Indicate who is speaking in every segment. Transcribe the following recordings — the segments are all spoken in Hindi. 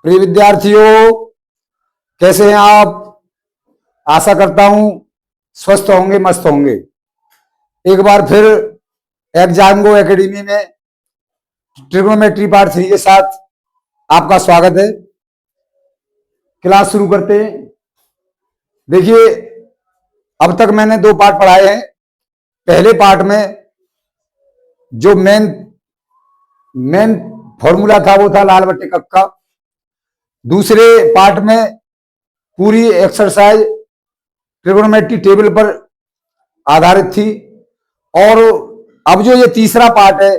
Speaker 1: प्रिय विद्यार्थियों, कैसे हैं आप? आशा करता हूं स्वस्थ होंगे, मस्त होंगे। एक बार फिर एग्जाम एकेडमी में ट्रिग्नोमेट्री पार्ट 3 के साथ आपका स्वागत है। क्लास शुरू करते हैं। देखिए, अब तक मैंने 2 पार्ट पढ़ाए हैं। पहले पार्ट में जो मेन फॉर्मूला था वो था लाल बट्टे कक्का। दूसरे पार्ट में पूरी एक्सरसाइज ट्रिग्नोमेट्री टेबल पर आधारित थी। और अब जो ये तीसरा पार्ट है,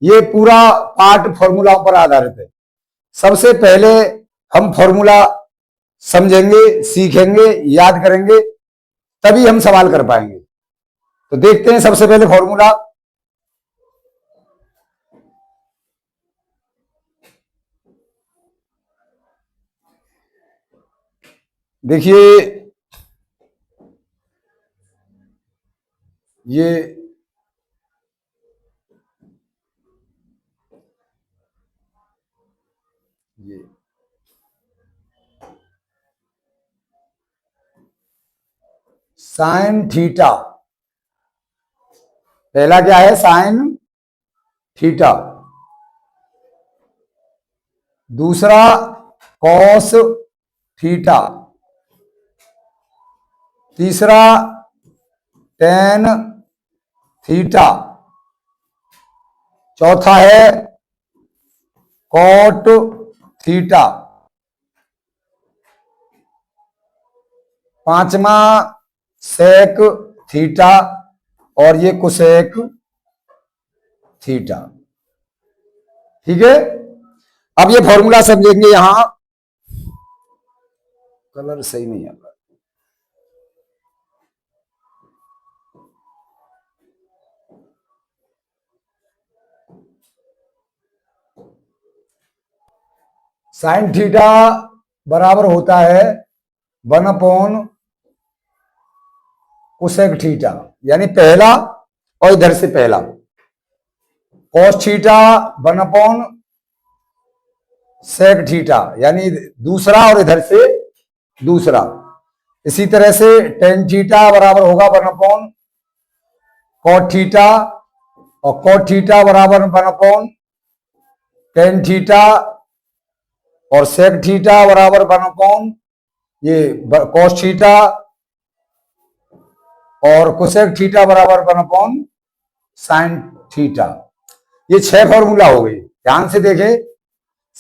Speaker 1: ये पूरा पार्ट फॉर्मूलाओं पर आधारित है। सबसे पहले हम फॉर्मूला समझेंगे, सीखेंगे, याद करेंगे, तभी हम सवाल कर पाएंगे। तो देखते हैं सबसे पहले फॉर्मूला। देखिए, ये साइन थीटा, पहला क्या है? Sine theta. दूसरा कॉस थीटा। तीसरा टेन थीटा। चौथा है कॉट थीटा। पांचवा सेक थीटा और ये कुसेक थीटा। ठीक है, अब ये फॉर्मूला समझेंगे। यहां कलर सही नहीं आ रहा। साइन थीटा बराबर होता है 1/कोसेक थीटा, यानी पहला और इधर से पहला। कॉस थीटा 1/सेक थीटा, यानी दूसरा और इधर से दूसरा। इसी तरह से टेन थीटा बराबर होगा 1/कॉट थीटा, और कॉट थीटा बराबर 1/टेन थीटा, और सेक थीटा बराबर 1/, ये कॉस थीटा, और कोसेक थीटा बराबर 1/साइन थीटा। ये 6 फॉर्मूला हो गए। ध्यान से देखें,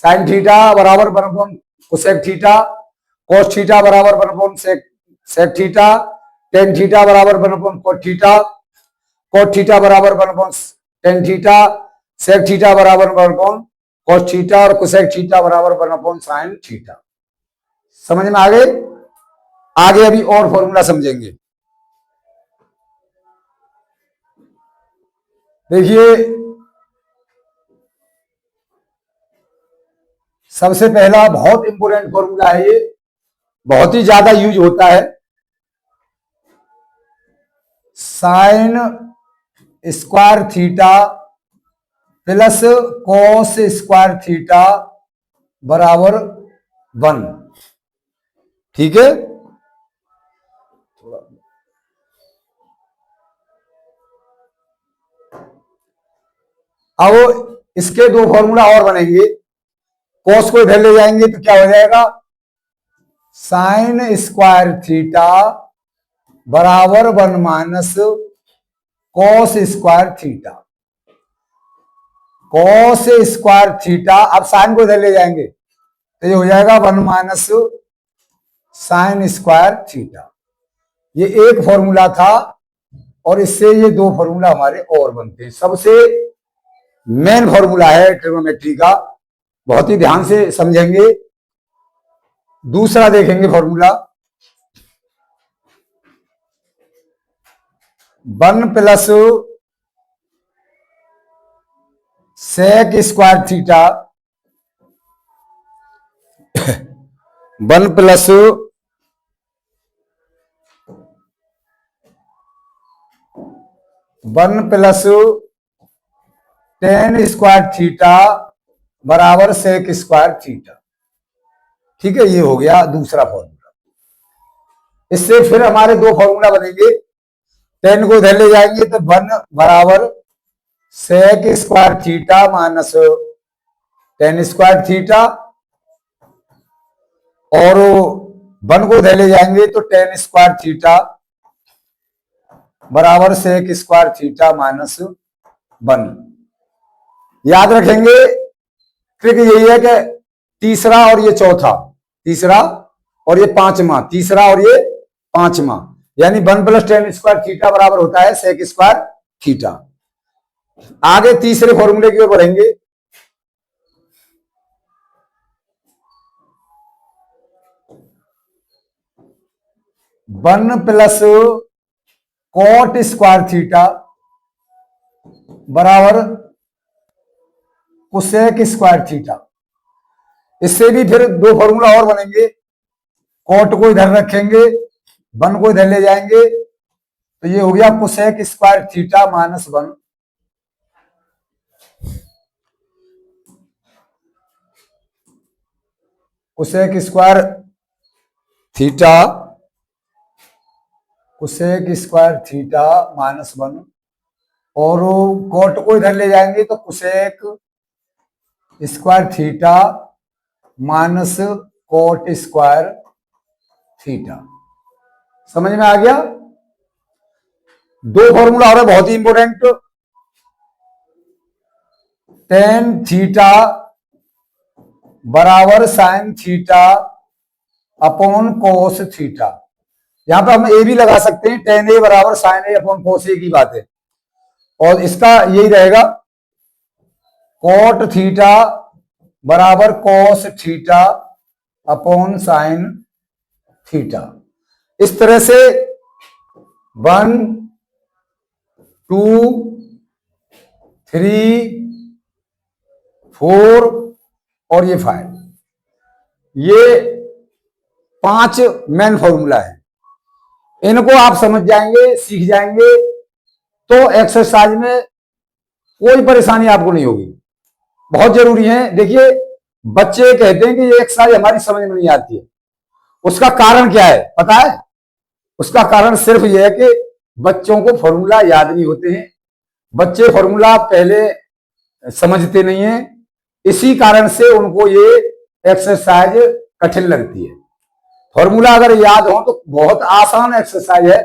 Speaker 1: साइन थीटा बराबर 1/कोसेक थीटा, कॉस थीटा बराबर 1/सेक थीटा, टेन थीटा बराबर 1/कॉट थीटा, कॉट थीटा बराबर 1/टेन थीटा, सेक थीटा बराबर 1/कॉस थीटा, और कोसेक थीटा बराबर 1/साइन थीटा। समझ में आ गए? आगे अभी और फॉर्मूला समझेंगे। देखिए, सबसे पहला बहुत इंपोर्टेंट फॉर्मूला है, ये बहुत ही ज्यादा यूज होता है। Sine square theta plus cos square theta बराबर 1। ठीक है, अब इसके 2 फॉर्मूला और बनेंगे। कॉस को इधर ले जाएंगे तो क्या हो जाएगा? साइन स्क्वायर थीटा बराबर 1 minus cos square theta. Cos square theta, अब साइन को इधर ले जाएंगे तो ये हो जाएगा 1 माइनस साइन स्क्वायर थीटा। ये एक फॉर्मूला था, और इससे ये 2 फॉर्मूला हमारे और बनते हैं। सबसे मेन फॉर्मूला है ट्रिग्नोमेट्री का, बहुत ही ध्यान से समझेंगे। दूसरा देखेंगे formula, 1 plus sec square theta 1 plus tan square theta बराबर सेक स्क्वायर थीटा। ठीक है, ये हो गया दूसरा फॉर्मूला। इससे फिर हमारे दो फॉर्मूला बनेंगे। टेन को इधर ले जाएंगे तो 1 बराबर sec square theta minus tan square theta, और 1 को इधर ले जाएंगे तो टेन स्क्वायर थीटा बराबर सेक स्क्वायर थीटा माइनस 1। याद रखेंगे, ट्रिक यही है कि तीसरा और ये चौथा, तीसरा और ये पांचवा, तीसरा और ये पांचवा, यानी 1 प्लस टेन स्क्वायर थीटा बराबर होता है सेक स्क्वायर थीटा। आगे तीसरे फॉर्मूले की ओर बढ़ेंगे। One plus cot square theta बराबर कोसेक स्क्वायर थीटा। इससे भी फिर दो फॉर्मूला और बनेंगे। कॉट को इधर रखेंगे, 1 को इधर ले जाएंगे तो ये हो गया cosec square theta minus 1। Cosec square theta, cosec square theta minus 1, और कॉट को इधर ले जाएंगे तो cosec square theta minus cot square theta. समझ में आ गया? दो फॉर्मूला और है बहुत ही इंपॉर्टेंट। टेन थीटा बराबर sine theta upon cos theta. यहां पर हम ए भी लगा सकते हैं, टेन ए बराबर साइन ए अपॉन कोस ए की बात है, और इसका यही रहेगा कोट थीटा बराबर cos theta upon sine theta. इस तरह से 1 2 3 4 और ये 5, ये 5 मेन फॉर्मूला है। इनको आप समझ जाएंगे, सीख जाएंगे तो एक्सरसाइज में कोई परेशानी आपको नहीं होगी। बहुत जरूरी है। देखिए, बच्चे कहते हैं कि ये एक्सरसाइज हमारी समझ में नहीं आती है। उसका कारण क्या है पता है? उसका कारण सिर्फ यह है कि बच्चों को फॉर्मूला याद नहीं होते हैं, बच्चे फॉर्मूला पहले समझते नहीं है, इसी कारण से उनको ये एक्सरसाइज कठिन लगती है। फॉर्मूला अगर याद हो तो बहुत आसान एक्सरसाइज है,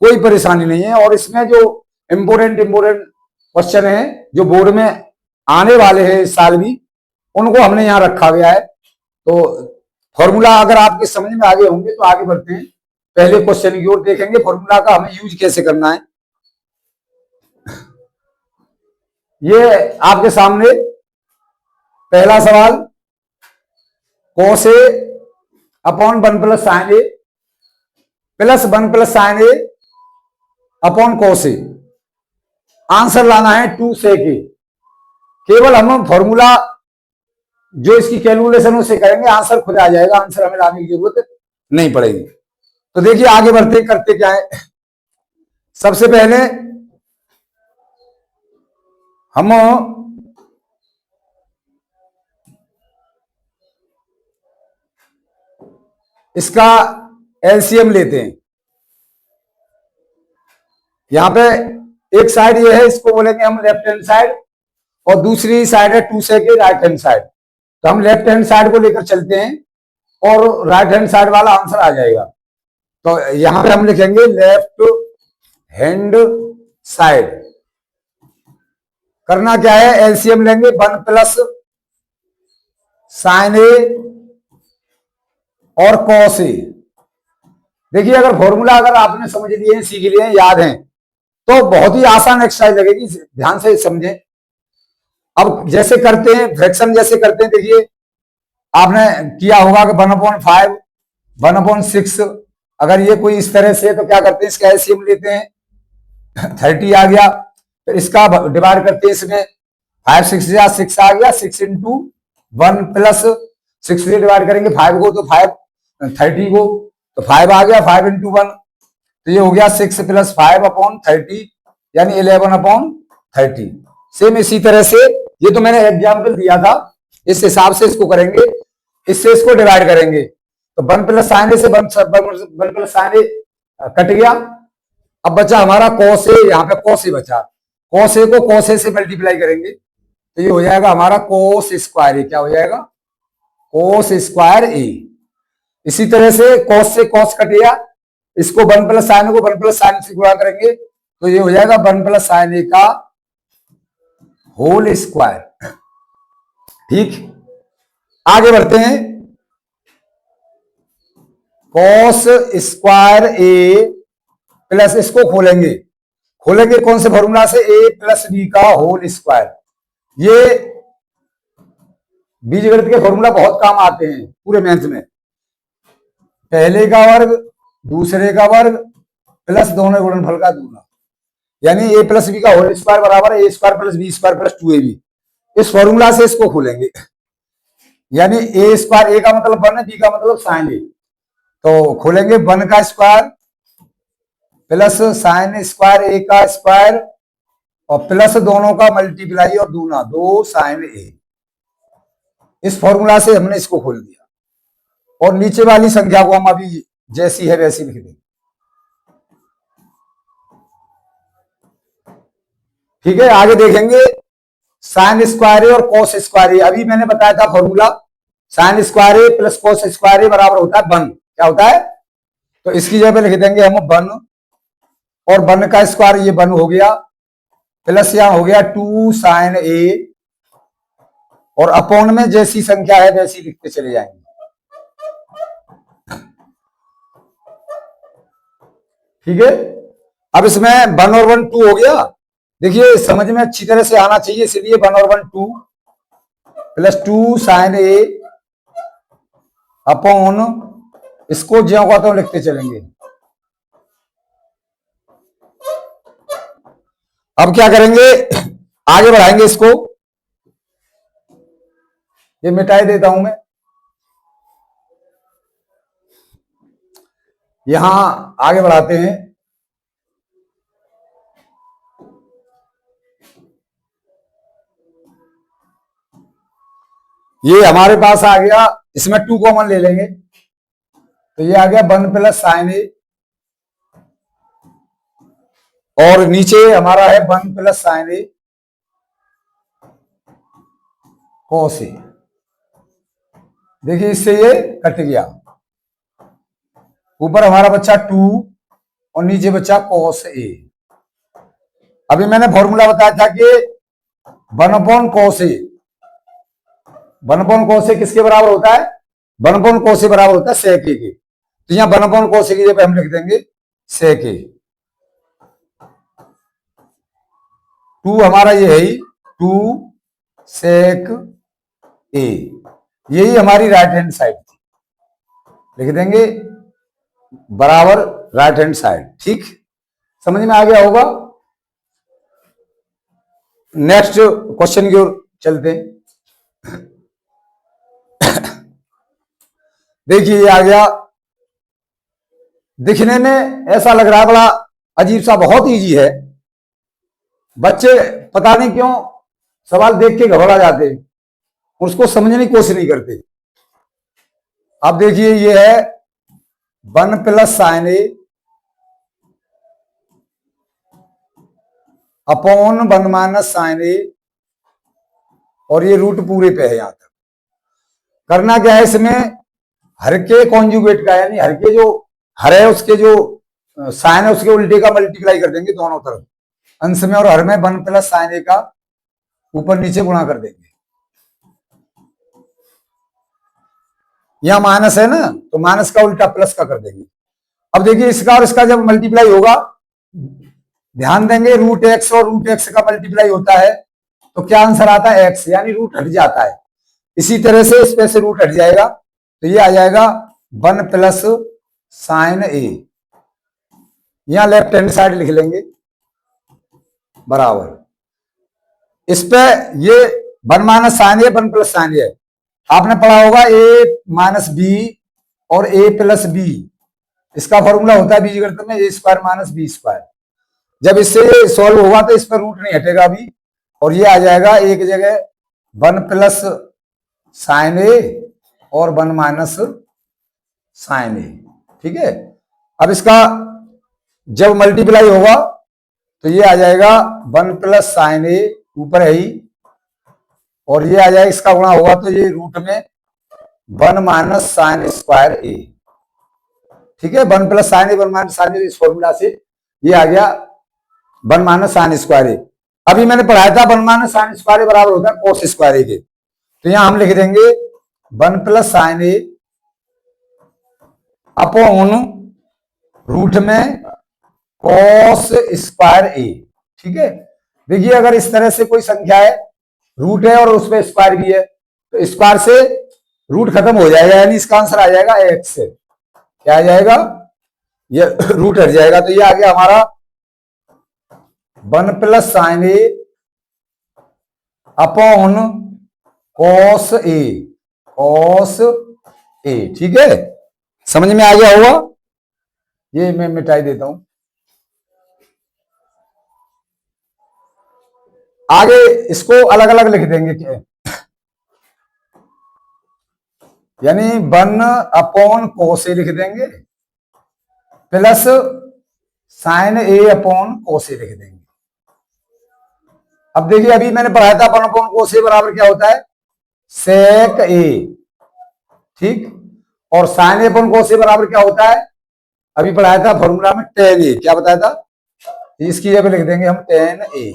Speaker 1: कोई परेशानी नहीं है। और इसमें जो इंपोर्टेंट क्वेश्चन है जो बोर्ड में आने वाले हैं इस साल भी, उनको हमने यहां रखा गया है। तो फॉर्मूला अगर आपके समझ में आगे होंगे तो आगे बढ़ते हैं, पहले क्वेश्चन की ओर देखेंगे फॉर्मूला का हमें यूज कैसे करना है। ये आपके सामने पहला सवाल, कोस ए upon 1 plus sign A plus 1 plus sign A upon cos A. Answer लाना है 2 सेक ए। केवल हम फॉर्मूला जो इसकी कैलकुलेशन उसे करेंगे, आंसर खुद आ जाएगा, आंसर हमें लाने की जरूरत नहीं पड़ेगी। तो देखिए आगे बढ़ते करते क्या है। सबसे पहले हम इसका एलसीएम लेते हैं। यहां पे एक साइड ये है, इसको बोलेंगे हम लेफ्ट हैंड साइड, और दूसरी साइड है 2 सेक राइट हैंड साइड। तो हम लेफ्ट हैंड साइड को लेकर चलते हैं और राइट हैंड साइड वाला आंसर आ जाएगा। तो यहां पे हम लिखेंगे लेफ्ट हैंड साइड। करना क्या है, एलसीएम लेंगे 1 प्लस साइन ए और कॉस ए। देखिए अगर फॉर्मूला अगर आपने समझ लिए हैं, सीख लिए हैं, याद हैं, तो बहुत ही आसान एक्सरसाइज लगेगी, ध्यान से समझें। अब जैसे करते हैं फ्रैक्शन, जैसे करते हैं, देखिए आपने किया होगा कि 1/5 1/6, अगर ये कोई इस तरह से, तो क्या करते हैं इसका एलसीएम लेते हैं, 30 आ गया, फिर इसका डिवाइड करते हैं इसमें, 5 6 या 6 आ गया, 6 इंटू 1 प्लस 6 से डिवाइड करेंगे 5 को, तो 5 30 को, तो 5 आ गया, 5 इंटू 1, तो ये हो गया 6 प्लस 5 अपॉन 30, यानी 11/30। सेम इसी तरह से, ये तो मैंने एग्जाम्पल दिया था, इस हिसाब से इसको करेंगे। इससे इसको डिवाइड करेंगे तो 1 प्लस साइन ए से 1 प्लस साइन ए कट गया। अब बचा हमारा कॉस ए, यहाँ पे कॉस ए बचा, कॉस ए को कॉस ए से मल्टीप्लाई करेंगे तो ये हो जाएगा हमारा कोस स्क्वायर ए। क्या हो जाएगा? कोस स्क्वायर ए। इसी तरह से कॉस कट गया, इसको 1 प्लस साइन को 1 प्लस साइन से गुणा करेंगे तो ये हो जाएगा 1 प्लस साइन ए का होल स्क्वायर। ठीक, आगे बढ़ते हैं। कॉस स्क्वायर ए प्लस, इसको खोलेंगे, खोलेंगे कौन से फॉर्मूला से? ए प्लस बी का होल स्क्वायर। ये बीजगणित के फॉर्मूला बहुत काम आते हैं पूरे मैथ्स में। पहले का वर्ग, दूसरे का वर्ग प्लस दोनों गुणनफल का दूना, यानी ए प्लस बी का होल स्क्वायर बराबर A square plus B square plus 2ab। इस फॉर्मूला से इसको खोलेंगे, यानी ए स्क्वायर, ए का मतलब 1 है, बी का मतलब साइन ए, तो खोलेंगे 1 का स्क्वायर प्लस साइन स्क्वायर ए का स्क्वायर और प्लस दोनों का मल्टीप्लाई और दूना 2 साइन ए। इस फॉर्मूला से हमने इसको खोल दिया और नीचे वाली संख्या को हम अभी जैसी है वैसी लिख देंगे। ठीक है, आगे देखेंगे साइन स्क्वायर ए और कॉस स्क्वायर ए। अभी मैंने बताया था फॉर्मूला, साइन स्क्वायर ए प्लस कॉस स्क्वायर ए बराबर होता है 1। क्या होता है? तो इसकी जगह पे लिख देंगे हम 1 और 1 का स्क्वायर ये 1 हो गया, प्लस यहां हो गया 2 साइन ए और अपॉन में जैसी संख्या है वैसी लिखते चले जाएंगे। ठीक है, अब इसमें 1 और 1 2 हो गया। देखिए समझ में अच्छी तरह से आना चाहिए, इसलिए 1 और 1 2 प्लस 2 साइन ए अपॉन, इसको ज्यों का तो लिखते चलेंगे। अब क्या करेंगे, आगे बढ़ाएंगे इसको, ये मिटाई देता हूं मैं, यहां आगे बढ़ाते हैं। ये हमारे पास आ गया, इसमें 2 कॉमन ले लेंगे तो ये आ गया 1 प्लस साइन ए और नीचे हमारा है 1 plus sign A cos A. देखिए इससे ये कट गया, ऊपर हमारा बच्चा 2 और नीचे बच्चा कॉस ए। अभी मैंने फॉर्मूला बताया था कि 1 upon cos A, 1 upon cos A किसके बराबर होता है? 1 अपॉन कॉस ए बराबर होता है सेक ए के। तो यहां 1 अपॉन कॉस ए की जगह हम लिख देंगे सेक ए। 2 हमारा ये है 2 सेक ए, यही हमारी राइट हैंड साइड थी, लिख देंगे बराबर राइट हैंड साइड। ठीक, समझ में आ गया होगा। नेक्स्ट क्वेश्चन की ओर चलते हैं। देखिए ये आ गया, दिखने में ऐसा लग रहा है बड़ा अजीब सा, बहुत इजी है, बच्चे पता नहीं क्यों सवाल देख के घबरा जाते हैं, उसको समझने की कोशिश नहीं करते। अब देखिए ये है 1 प्लस साइन ए अपॉन 1 माइनस साइन ए और ये रूट पूरे पे है। यहां तक करना क्या है, इसमें हर के कॉन्जुगेट का, यानी हर के जो हर है उसके जो साइन है उसके उल्टे का मल्टीप्लाई कर देंगे दोनों तरफ अंश में, और हर में 1 प्लस साइन ए का ऊपर नीचे गुणा कर देंगे। यहां माइनस है ना, तो माइनस का उल्टा प्लस का कर देंगे। अब देखिए इसका और इसका जब मल्टीप्लाई होगा, ध्यान देंगे रूट एक्स और रूट एक्स का मल्टीप्लाई होता है तो क्या आंसर आता है? एक्स, यानी रूट हट जाता है। इसी तरह से इसमें से रूट हट जाएगा तो ये आ जाएगा 1 प्लस साइन ए। यहां लेफ्ट हैंड साइड लिख लेंगे बराबर, इस पे ये 1 माइनस साइन ए 1 प्लस साइन ए। आपने पढ़ा होगा ए माइनस बी और ए प्लस बी, इसका फॉर्मूला होता है बीजगणित में ए स्क्वायर माइनस बी स्क्वायर। जब इससे सॉल्व होगा तो इस पर रूट नहीं हटेगा अभी, और ये आ जाएगा एक जगह 1 प्लस साइन ए और 1 माइनस साइन ए। ठीक है, अब इसका जब मल्टीप्लाई होगा तो ये आ जाएगा 1 प्लस साइन ए, ऊपर है ही, और ये आ जाएगा, इसका गुणा होगा तो ये रूट में 1 माइनस साइन स्क्वायर ए। ठीक है, 1 प्लस साइन ए 1 माइनस साइन ए, इस फॉर्मूला से ये आ गया 1 माइनस साइन स्क्वायर ए। अभी मैंने पढ़ाया था 1 माइनस साइन स्क्वायर ए बराबर होता है कोस स्क्वायर ए के, तो यहां हम लिख देंगे 1 प्लस साइन ए अपॉन रूट में कॉस स्क्वायर ए। ठीक है, देखिए अगर इस तरह से कोई संख्या है, रूट है और उसमें स्क्वायर भी है, तो स्क्वायर से रूट खत्म हो जाएगा, यानी इसका आंसर आ जाएगा एक्स से। क्या आ जाएगा, ये रूट हट जाएगा, तो ये आ गया हमारा 1 plus sign A upon cos A, cos A. ठीक है, समझ में आ गया होगा। ये मैं मिटाई देता हूं। आगे इसको अलग अलग लिख देंगे क्या, यानी 1 अपॉन कोस ए लिख देंगे प्लस साइन ए अपॉन कोस ए लिख देंगे। अब देखिए अभी मैंने पढ़ाया था 1 अपॉन कोस ए बराबर क्या होता है, सेक ए। ठीक, और साइन ए अपॉन कोस ए बराबर क्या होता है, अभी पढ़ाया था फॉर्मूला में टेन ए। क्या बताया था, इसकी जगह लिख देंगे हम टेन ए,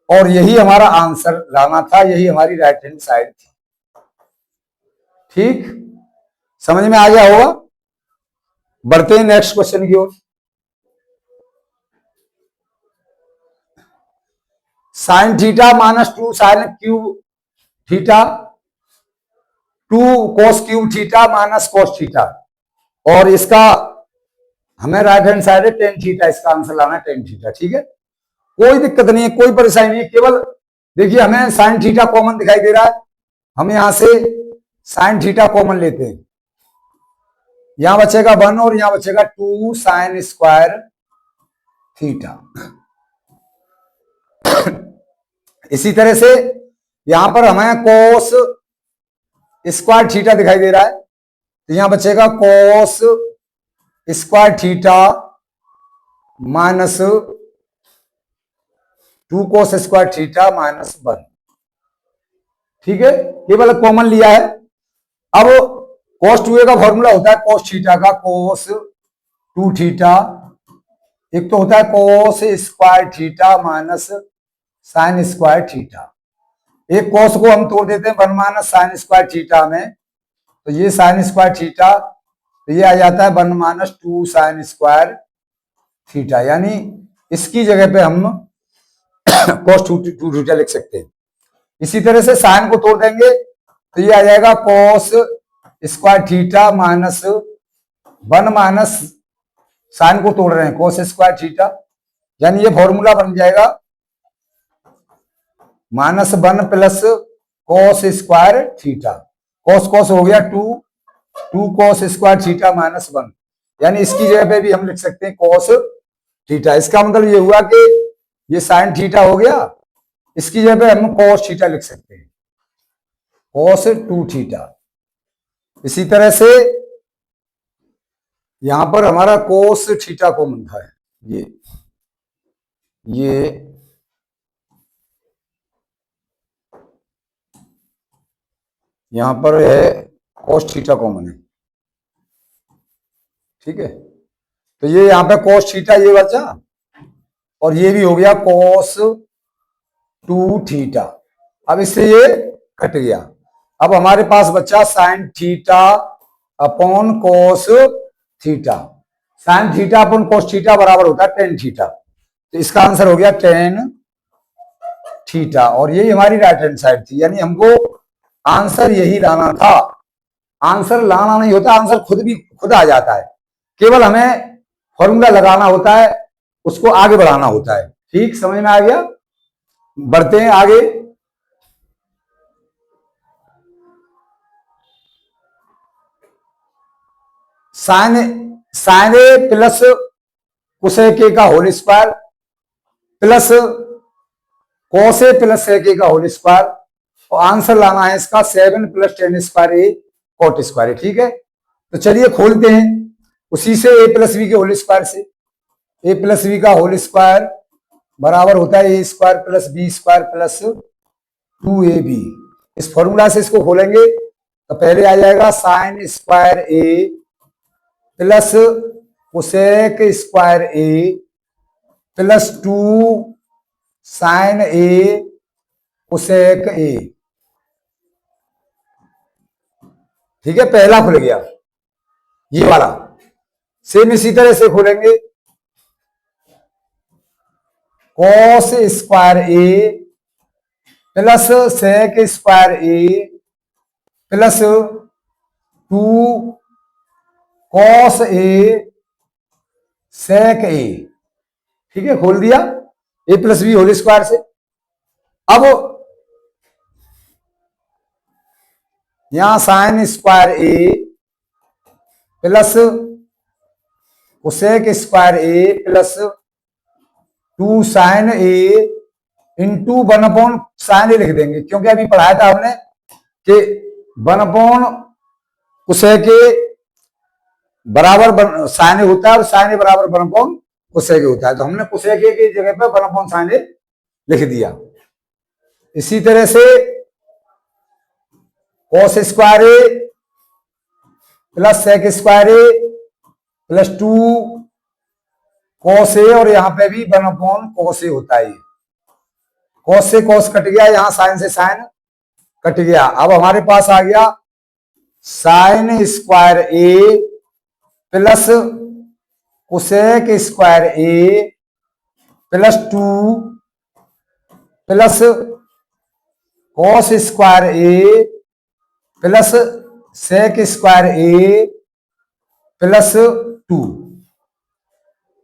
Speaker 1: और यही हमारा आंसर लाना था, यही हमारी राइट हैंड साइड थी। ठीक, समझ में आ गया होगा। बढ़ते हैं नेक्स्ट क्वेश्चन की ओर। Sine theta minus 2 sine cube theta 2 cos cube theta minus cos theta, और इसका हमें राइट हैंड साइड है टेन थीटा, इसका आंसर लाना है टेन थीटा। ठीक है, कोई दिक्कत नहीं है, कोई परेशानी नहीं है, केवल देखिए हमें साइन थीटा कॉमन दिखाई दे रहा है, हम यहां से साइन थीटा कॉमन लेते हैं, यहां बचेगा 1 और यहां बचेगा 2 साइन स्क्वायर थीटा। इसी तरह से यहां पर हमें कोस स्क्वायर थीटा दिखाई दे रहा है, तो यहां बचेगा कोस स्क्वायर थीटा माइनस 2 कोस स्क्वायर थीटा माइनस 1। ठीक है, केवल कॉमन लिया है। अब कोस 2a का फॉर्मूला होता है कोस थीटा का, कोस 2 थीटा, एक तो होता है कोस square theta minus sine square theta. एक कोस को हम तोड़ देते हैं 1 माइनस साइन स्क्वायर थीटा में, तो ये साइन स्क्वायर थीटा, तो ये आ जाता है 1 माइनस 2 साइन स्क्वायर थीटा, यानी इसकी जगह पे हम कोस 2 थीटा लिख सकते हैं। इसी तरह से साइन को तोड़ देंगे तो ये आ जाएगा cos square theta minus 1 minus sine को तोड़ रहे हैं कोस स्क्वायर थीटा, यानी ये फॉर्मूला बन जाएगा minus 1 plus cos square theta. Cos cos हो गया 2 कोस स्क्वायर थीटा माइनस 1, यानी इसकी जगह पे भी हम लिख सकते हैं कोस थीटा। इसका मतलब ये हुआ कि ये साइन थीटा हो गया, इसकी जगह पे हम कोस थीटा लिख सकते हैं, कोस 2 थीटा। इसी तरह से यहां पर हमारा कोस थीटा कॉमन था, ये यहां पर है कोस थीटा कॉमन है। ठीक है, तो ये यहां पे कोस थीटा ये बचा, और ये भी हो गया कोस 2 थीटा। अब इससे ये कट गया, अब हमारे पास बचा sign theta upon cos theta. Sign theta upon cos theta बराबर होता है टेन थीटा, तो इसका आंसर हो गया टेन थीटा, और यही हमारी राइट हैंड साइड थी, यानी हमको आंसर यही लाना था। आंसर लाना नहीं होता, आंसर खुद आ जाता है, केवल हमें फॉर्मूला लगाना होता है, उसको आगे बढ़ाना होता है। ठीक, समझ में आ गया। बढ़ते हैं आगे। Sine A plus cosec A का whole square plus cos A plus sec A का होल स्क्वायर और आंसर लाना है इसका 7 + tan स्क्वायर ए कॉट स्क्वायर। ठीक है, तो चलिए खोलते हैं उसी से a + b के होल स्क्वायर से। a + b का होल स्क्वायर बराबर होता है a² + b² + 2ab। इस फॉर्मूला से इसको खोलेंगे तो पहले आ जाएगा sin square a plus cosec square a plus 2 sin a cosec a। ठीक है, पहला खुल गया ये वाला। सेम इसी तरह से खोलेंगे cos square a plus sec square a plus 2 cos a sec a। ठीक है, खोल दिया a + b होल स्क्वायर से। अब यहां sin square a plus cosec square a plus 2 sin a into 1/sin a लिख देंगे, क्योंकि अभी पढ़ाया था हमने कि 1/कोसेक a बराबर sin a होता है और sin a बराबर 1/कोसेक a होता है। तो हमने कोसेक a की जगह पर 1/sin a लिख दिया। इसी तरह से cos square a plus sec square a plus 2 cos a और यहां पे भी 1/cos a होता है। cos से cos कट गया, यहां sin से sin कट गया। अब हमारे पास आ गया sin square a plus cosec square a plus 2 plus cos square a plus sec square a plus 2।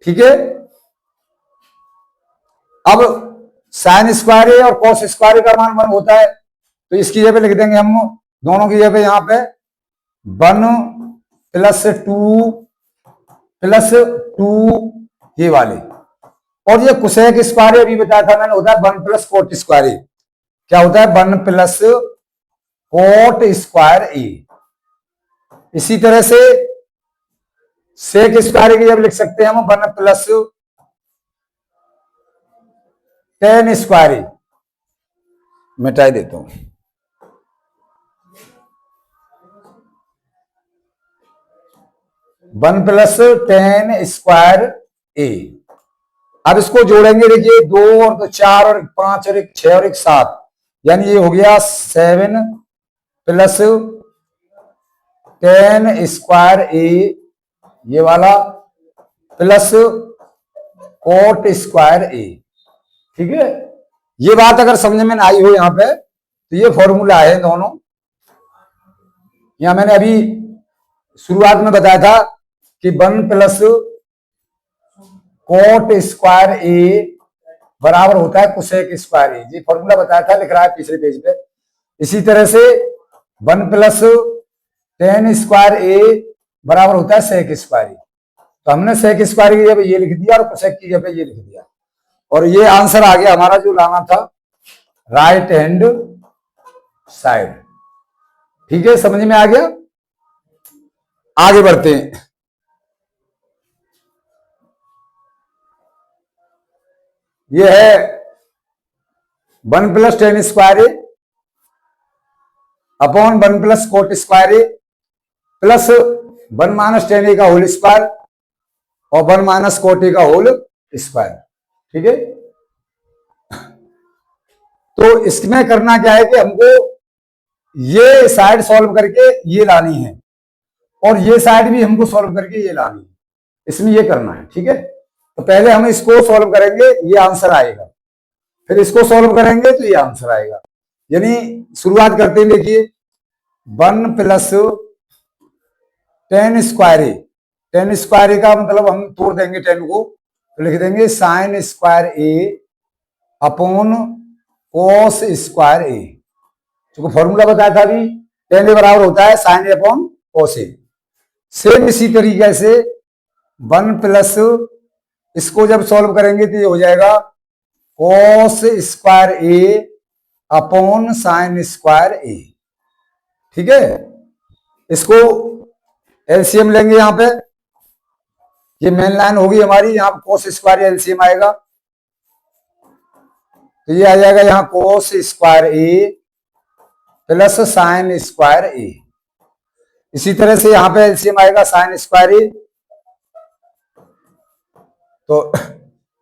Speaker 1: ठीक है, अब साइन स्क्वायर ए और cos स्क्वायर का मान 1 होता है, तो इसकी जगह पे लिख देंगे हम दोनों की जगह पे यहां पे 1 + 2 प्लस 2 ये वाले। और ये कोसेक स्क्वायर अभी बताया था मैंने, होता है 1 + cot स्क्वायर ए। क्या होता है? 1 + cot स्क्वायर ए। इसी तरह से सेक स्क्वायर की जब लिख सकते हैं हम 1 + tan स्क्वायर ए। मिटा देता हूं, वन प्लस tan स्क्वायर ए। अब इसको जोड़ेंगे, देखिए 2 और 2 4 और 5 और 1 6 और 1 7, यानी ये हो गया 7 + tan स्क्वायर ए ये वाला प्लस cot स्क्वायर ए। ठीक है, ये बात अगर समझ में आई हो यहां पे, तो ये फॉर्मूला है दोनों। यहां मैंने अभी शुरुआत में बताया था कि 1 + cot स्क्वायर ए बराबर होता है कोसेक स्क्वायर ए। ये फॉर्मूला बताया था, लिख रहा है पिछले पेज पे। इसी तरह से 1 + tan स्क्वायर ए बराबर होता है सेक स्क्वायर ए। तो हमने सेक स्क्वायर की जगह ये लिख दिया और कोसेक की जगह ये लिख दिया, और ये आंसर आ गया हमारा जो लाना था राइट हैंड साइड। ठीक है, समझ में आ गया? आगे बढ़ते हैं। ये है 1 + tan स्क्वायर ए अपॉन 1 + cot स्क्वायर ए प्लस 1 - tan ए का होल स्क्वायर और 1 - cot ए का होल स्क्वायर। ठीक है, तो इसमें करना क्या है कि हमको ये साइड सॉल्व करके ये लानी है और ये साइड भी हमको सॉल्व करके ये लानी है। इसमें ये करना है। ठीक है, तो पहले हम इसको सॉल्व करेंगे, ये आंसर आएगा, फिर इसको सॉल्व करेंगे तो ये आंसर आएगा। यानी शुरुआत करते हैं, देखिए 1 + tan स्क्वायर ए। tan स्क्वायर ए का मतलब हम तोड़ देंगे 10 को, तो लिख देंगे sin स्क्वायर ए अपॉन cos स्क्वायर ए। जो फॉर्मूला बताया था अभी, tan ए बराबर होता है sin ए अपॉन cos ए। सेम इसी तरीके से 1 + इसको जब सॉल्व करेंगे तो ये हो जाएगा cos स्क्वायर ए अपॉन साइन स्क्वायर ए। ठीक है, इसको एलसीएम लेंगे। यहां पे ये मेन लाइन होगी हमारी, यहां कोस स्क्वायर एलसीएम आएगा, तो ये आ जाएगा यहां कोस स्क्वायर ए प्लस साइन स्क्वायर ए। इसी तरह से यहां पे एलसीएम आएगा साइन स्क्वायर ए, तो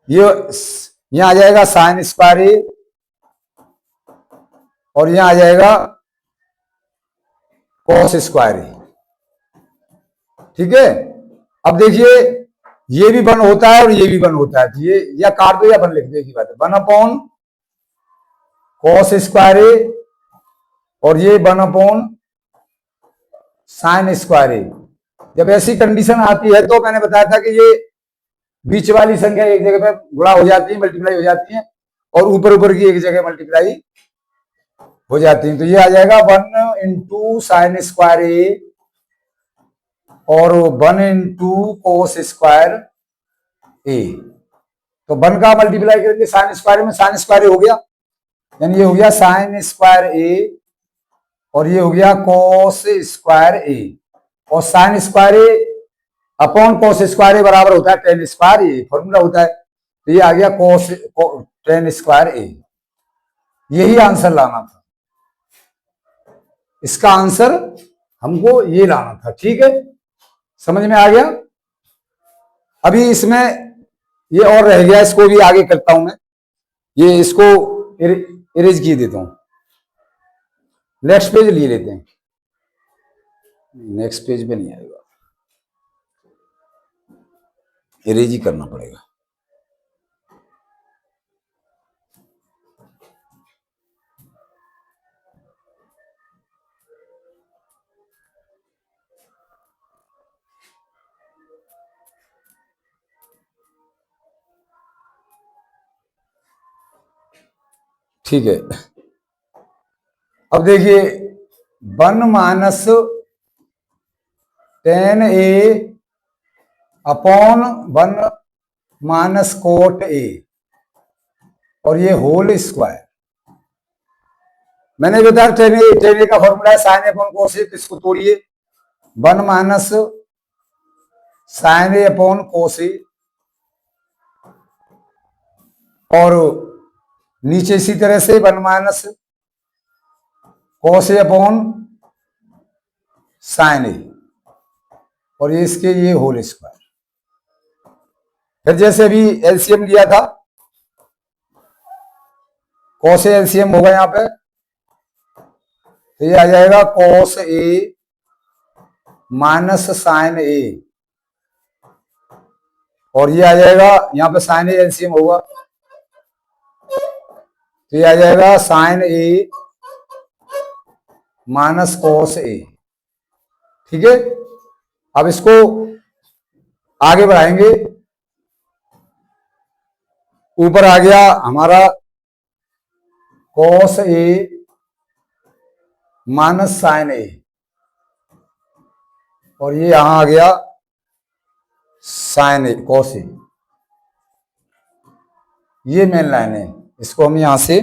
Speaker 1: ये यहां आ जाएगा साइन स्क्वायर ए और यहां आ जाएगा कॉस स्क्वायर ए। ठीक है, अब देखिए ये भी वन होता है और ये भी वन होता है, तो ये या काट दो या वन लिख दो, एक ही बात है। वन अपॉन कॉस स्क्वायर ए और ये वन अपॉन साइन स्क्वायर ए। जब ऐसी कंडीशन आती है तो मैंने बताया था कि ये बीच वाली संख्या एक जगह पे गुणा हो जाती है, मल्टीप्लाई हो जाती है, और ऊपर ऊपर की एक जगह मल्टीप्लाई हो जाती है। तो ये आ जाएगा 1 इंटू साइन स्क्वायर ए और 1 इंटू कोस स्क्वायर ए। तो 1 का मल्टीप्लाई करेंगे साइन स्क्वायर में, साइन स्क्वायर हो गया, यानी ये हो गया साइन स्क्वायर ए और ये हो गया कोस स्क्वायर ए, और साइन स्क्वायर ए अपॉन कोस स्क्वायर ए बराबर होता है टेन स्क्वायर ए, फॉर्मूला होता है। तो ये आ गया कोस टेन स्क्वायर ए। यही आंसर लाना था, इसका आंसर हमको ये लाना था। ठीक है, समझ में आ गया। अभी इसमें ये और रह गया, इसको भी आगे करता हूं मैं, ये इसको इरेज किए देता हूं। नेक्स्ट पेज लिए लेते हैं, नेक्स्ट पेज पे नहीं आएगा, इरेज ही करना पड़ेगा। ठीक है, अब देखिए 1 minus ten A upon 1 minus cot A और ये होल स्क्वायर। मैंने बताया टेन ए का फॉर्मूला है साइन ए अपॉन कोस ए, तो इसको तोड़िए 1 माइनस साइन ए अपॉन कोस ए और नीचे इसी तरह से 1 माइनस कोस ए अपॉन साइन ए और ये इसके ये होल स्क्वायर। फिर जैसे अभी एलसीएम लिया था, कोस ए एलसीएम होगा यहां पे, तो ये आ जाएगा कोस ए माइनस साइन ए और ये आ जाएगा यहां पे साइन ए एलसीएम होगा, तो ये आ जाएगा साइन ए माइनस कोस ए। ठीक है, अब इसको आगे बढ़ाएंगे। ऊपर आ गया हमारा कोस ए माइनस साइन ए और ये यहां आ गया साइन ए कोस ए। ये मेन लाइन है, इसको हम यहां से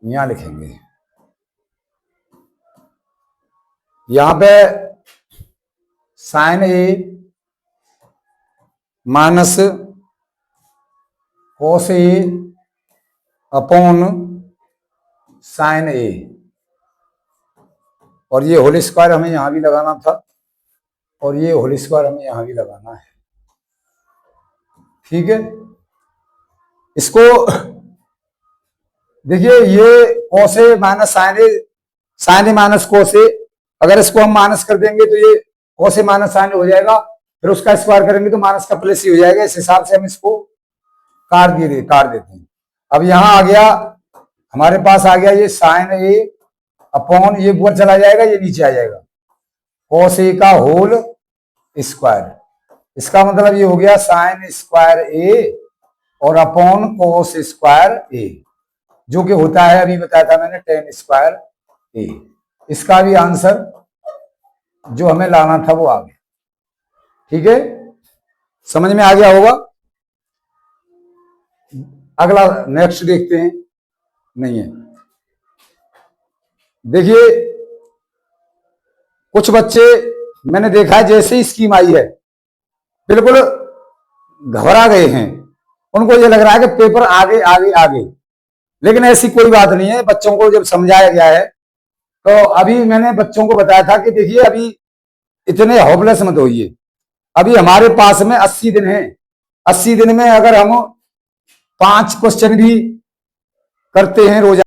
Speaker 1: यहां लिखेंगे। यहां पे साइन ए माइनस कोस ए अपॉन साइन ए और ये होल स्क्वायर हमें यहां भी लगाना था और ये होल स्क्वायर हमें यहां भी लगाना है। ठीक है, इसको देखिए ये कोस ए माइनस साइन ए माइनस कोस ए, अगर इसको हम माइनस कर देंगे तो ये कोस ए माइनस साइन ए हो जाएगा, फिर उसका स्क्वायर करेंगे तो माइनस का प्लस ही हो जाएगा। इस हिसाब से हम इसको काट देते हैं। अब यहां आ गया हमारे पास, आ गया ये साइन ए अपॉन, ये ऊपर चला जाएगा, ये नीचे आ जाएगा कोस ए का होल स्क्वायर। इसका मतलब ये हो गया साइन स्क्वायर ए और अपॉन कोस स्क्वायर ए, जो कि होता है अभी बताया था मैंने टेन स्क्वायर ए। इसका भी आंसर जो हमें लाना था वो आ गया। ठीक है, समझ में आ गया होगा। अगला नेक्स्ट देखते हैं। नहीं है। देखिए, कुछ बच्चे मैंने देखा है, जैसे ही स्कीम आई है बिल्कुल घबरा गए हैं, उनको ये लग रहा है कि पेपर आगे आगे आगे, लेकिन ऐसी कोई बात नहीं है। बच्चों को जब समझाया गया है, तो अभी मैंने बच्चों को बताया था कि देखिए, अभी इतने होपलेस मत होइए, अभी हमारे पास में 80 दिन है। 80 दिन में अगर हम 5 क्वेश्चन भी करते हैं रोजाना,